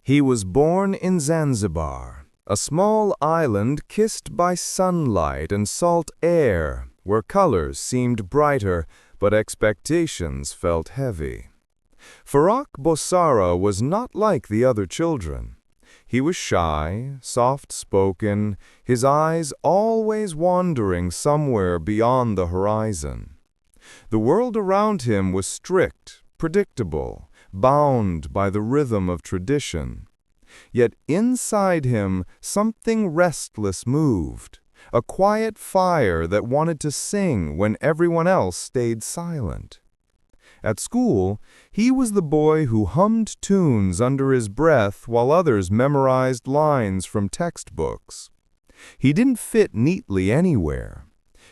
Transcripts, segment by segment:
He was born in Zanzibar, a small island kissed by sunlight and salt air, where colors seemed brighter, but expectations felt heavy. Farrokh Bulsara was not like the other children. He was shy, soft-spoken, his eyes always wandering somewhere beyond the horizon. The world around him was strict, predictable, bound by the rhythm of tradition. Yet inside him something restless moved, a quiet fire that wanted to sing when everyone else stayed silent. At school, he was the boy who hummed tunes under his breath while others memorized lines from textbooks. He didn't fit neatly anywhere.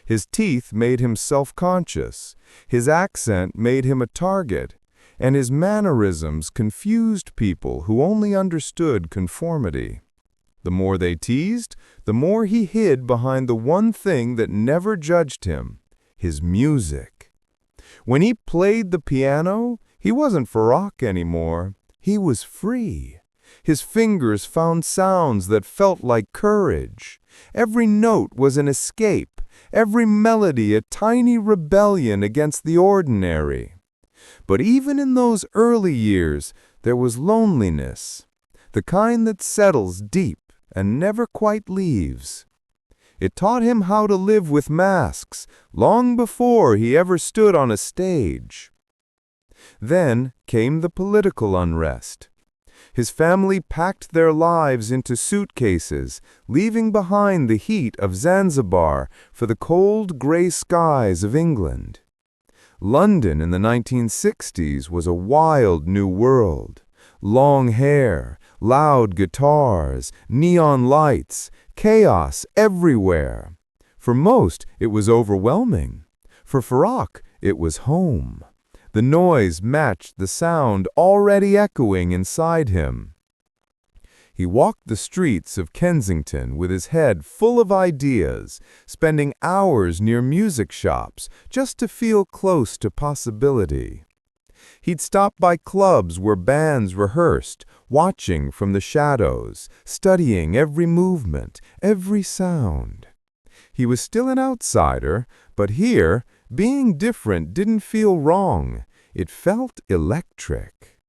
His teeth made him self-conscious, his accent made him a target, and his mannerisms confused people who only understood conformity. The more they teased, the more he hid behind the one thing that never judged him, his music. When he played the piano, he wasn't Farrokh anymore. He was free. His fingers found sounds that felt like courage. Every note was an escape, every melody a tiny rebellion against the ordinary. But even in those early years, there was loneliness, the kind that settles deep and never quite leaves. It taught him how to live with masks, long before he ever stood on a stage. Then came the political unrest. His family packed their lives into suitcases, leaving behind the heat of Zanzibar for the cold gray skies of England. London in the 1960s was a wild new world. Long hair, loud guitars, neon lights, chaos everywhere. For most, it was overwhelming. For Farrokh, it was home. The noise matched the sound already echoing inside him. He walked the streets of Kensington with his head full of ideas, spending hours near music shops just to feel close to possibility. He'd stop by clubs where bands rehearsed, watching from the shadows, studying every movement, every sound. He was still an outsider, but here, being different didn't feel wrong. It felt electric.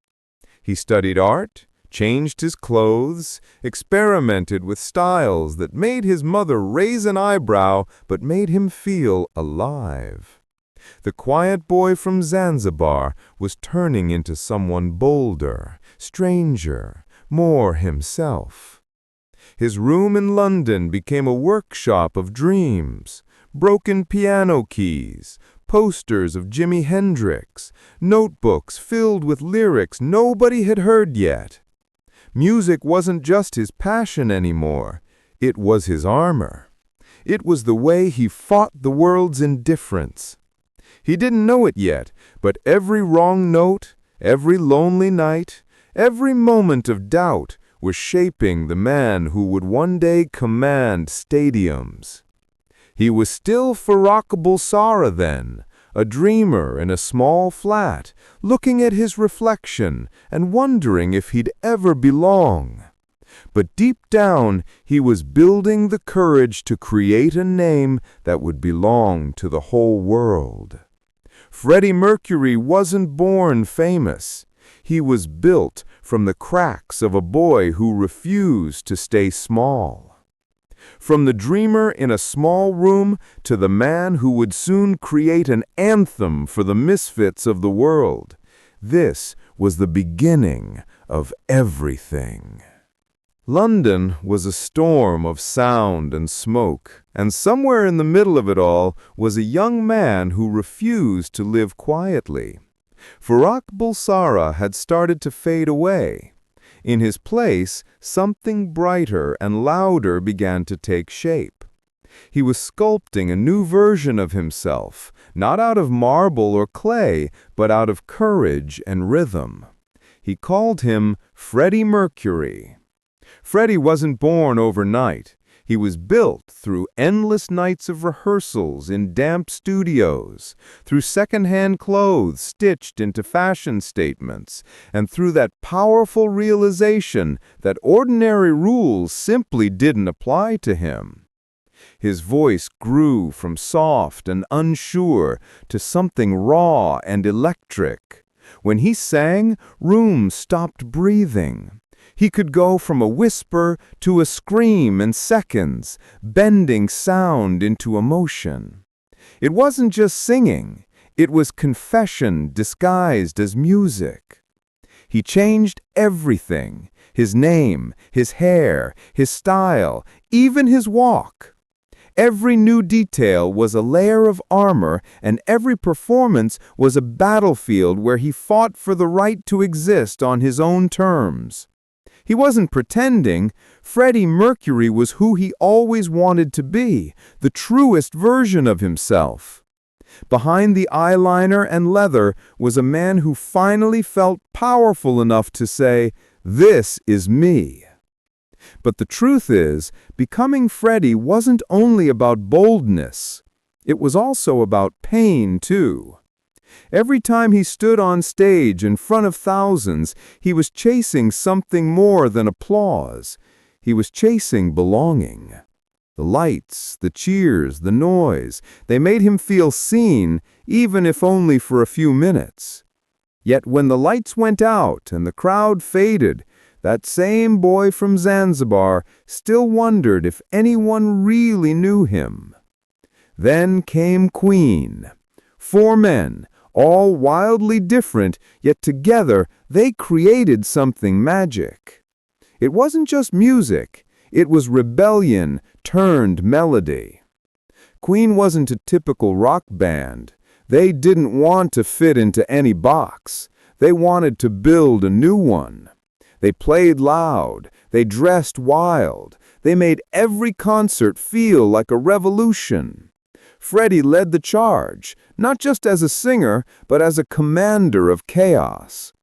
He studied art, changed his clothes, experimented with styles that made his mother raise an eyebrow but made him feel alive. The quiet boy from Zanzibar was turning into someone bolder, stranger, more himself. His room in London became a workshop of dreams, broken piano keys, posters of Jimi Hendrix, notebooks filled with lyrics nobody had heard yet. Music wasn't just his passion anymore, it was his armor. It was the way he fought the world's indifference. He didn't know it yet, but every wrong note, every lonely night, every moment of doubt was shaping the man who would one day command stadiums. He was still Farrokh Bulsara then, a dreamer in a small flat, looking at his reflection and wondering if he'd ever belong. But deep down, he was building the courage to create a name that would belong to the whole world. Freddie Mercury wasn't born famous. He was built from the cracks of a boy who refused to stay small. From the dreamer in a small room to the man who would soon create an anthem for the misfits of the world, this was the beginning of everything. London was a storm of sound and smoke, and somewhere in the middle of it all was a young man who refused to live quietly. Farrokh Bulsara had started to fade away. In his place, something brighter and louder began to take shape. He was sculpting a new version of himself, not out of marble or clay, but out of courage and rhythm. He called him Freddie Mercury. Freddie wasn't born overnight. He was built through endless nights of rehearsals in damp studios, through second-hand clothes stitched into fashion statements, and through that powerful realization that ordinary rules simply didn't apply to him. His voice grew from soft and unsure to something raw and electric. When he sang, rooms stopped breathing. He could go from a whisper to a scream in seconds, bending sound into emotion. It wasn't just singing, it was confession disguised as music. He changed everything: his name, his hair, his style, even his walk. Every new detail was a layer of armor, and every performance was a battlefield where he fought for the right to exist on his own terms. He wasn't pretending. Freddie Mercury was who he always wanted to be, the truest version of himself. Behind the eyeliner and leather was a man who finally felt powerful enough to say, "This is me." But the truth is, becoming Freddie wasn't only about boldness. It was also about pain, too. Every time he stood on stage in front of thousands, he was chasing something more than applause. He was chasing belonging. The lights, the cheers, the noise, they made him feel seen, even if only for a few minutes. Yet when the lights went out and the crowd faded, that same boy from Zanzibar still wondered if anyone really knew him. Then came Queen. 4 men, all wildly different, yet together they created something magic. It wasn't just music, it was rebellion turned melody. Queen wasn't a typical rock band. They didn't want to fit into any box. They wanted to build a new one. They played loud, they dressed wild, they made every concert feel like a revolution. Freddie led the charge, not just as a singer, but as a commander of chaos.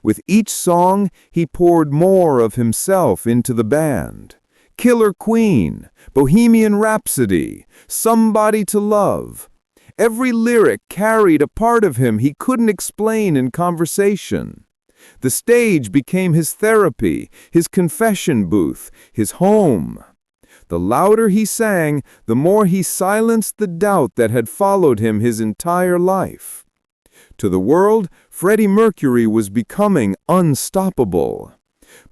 With each song, he poured more of himself into the band. Killer Queen, Bohemian Rhapsody, Somebody to Love. Every lyric carried a part of him he couldn't explain in conversation. The stage became his therapy, his confession booth, his home. The louder he sang, the more he silenced the doubt that had followed him his entire life. To the world, Freddie Mercury was becoming unstoppable.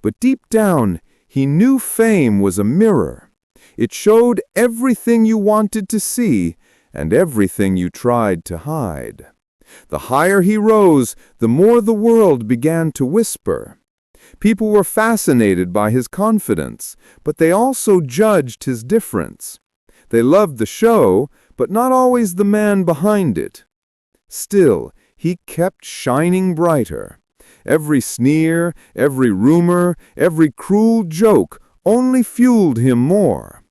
But deep down, he knew fame was a mirror. It showed everything you wanted to see and everything you tried to hide. The higher he rose, the more the world began to whisper. People were fascinated by his confidence, but they also judged his difference. They loved the show, but not always the man behind it. Still, he kept shining brighter. Every sneer, every rumor, every cruel joke only fueled him more.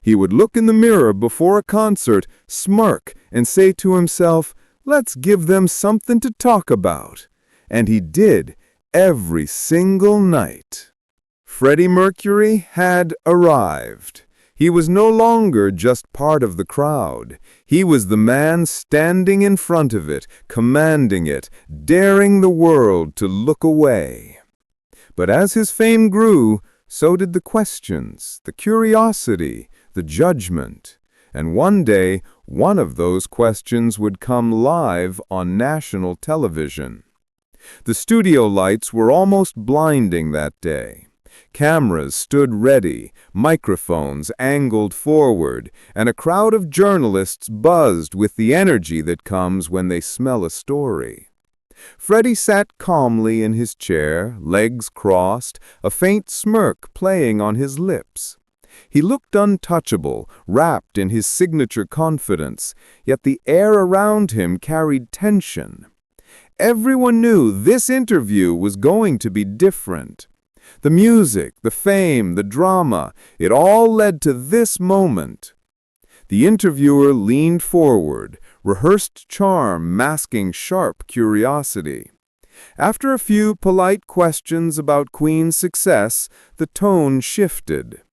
He would look in the mirror before a concert, smirk, and say to himself, "Let's give them something to talk about." And he did, every single night. Freddie Mercury had arrived. He was no longer just part of the crowd. He was the man standing in front of it, commanding it, daring the world to look away. But as his fame grew, so did the questions, the curiosity, the judgment. And one day, one of those questions would come live on national television. The studio lights were almost blinding that day. Cameras stood ready, microphones angled forward, and a crowd of journalists buzzed with the energy that comes when they smell a story. Freddie sat calmly in his chair, legs crossed, a faint smirk playing on his lips. He looked untouchable, wrapped in his signature confidence, yet the air around him carried tension. Everyone knew this interview was going to be different. The music, the fame, the drama, it all led to this moment. The interviewer leaned forward, rehearsed charm masking sharp curiosity. After a few polite questions about Queen's success, the tone shifted.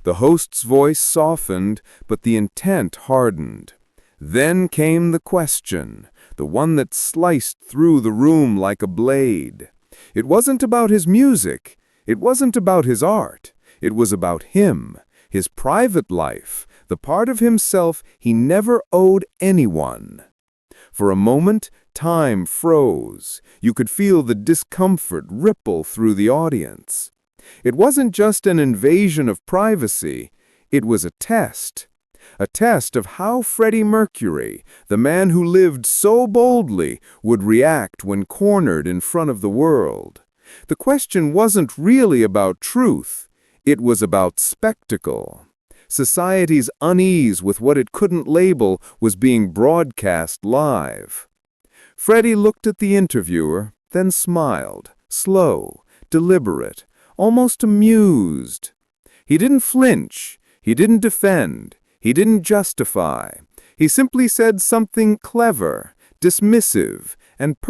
The host's voice softened, but the intent hardened. Then came the question, the one that sliced through the room like a blade. It wasn't about his music. It wasn't about his art. It was about him, his private life, the part of himself he never owed anyone. For a moment, time froze. You could feel the discomfort ripple through the audience. It wasn't just an invasion of privacy. It was a test of how Freddie Mercury, the man who lived so boldly, would react when cornered in front of the world. The question wasn't really about truth. It was about spectacle. Society's unease with what it couldn't label was being broadcast live. Freddie looked at the interviewer, then smiled, slow, deliberate, almost amused. He didn't flinch. He didn't defend. He didn't justify. He simply said something clever, dismissive, and